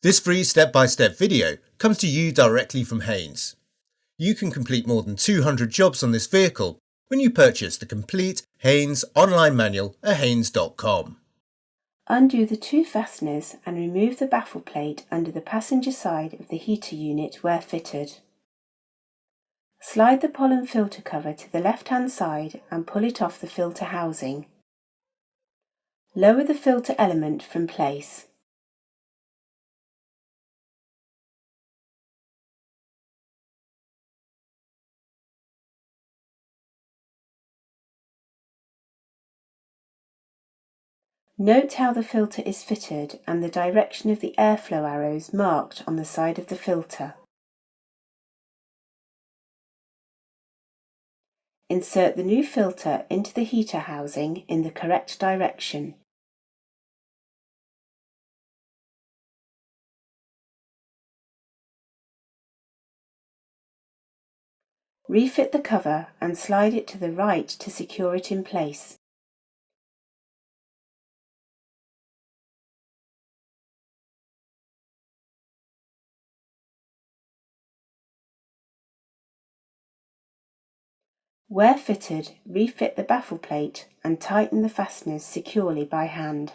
This free step-by-step video comes to you directly from Haynes. You can complete more than 200 jobs on this vehicle when you purchase the complete Haynes online manual at haynes.com. Undo the two fasteners and remove the baffle plate under the passenger side of the heater unit where fitted. Slide the pollen filter cover to the left-hand side and pull it off the filter housing. Lower the filter element from place. Note how the filter is fitted and the direction of the airflow arrows marked on the side of the filter. Insert the new filter into the heater housing in the correct direction. Refit the cover and slide it to the right to secure it in place. Where fitted, refit the baffle plate and tighten the fasteners securely by hand.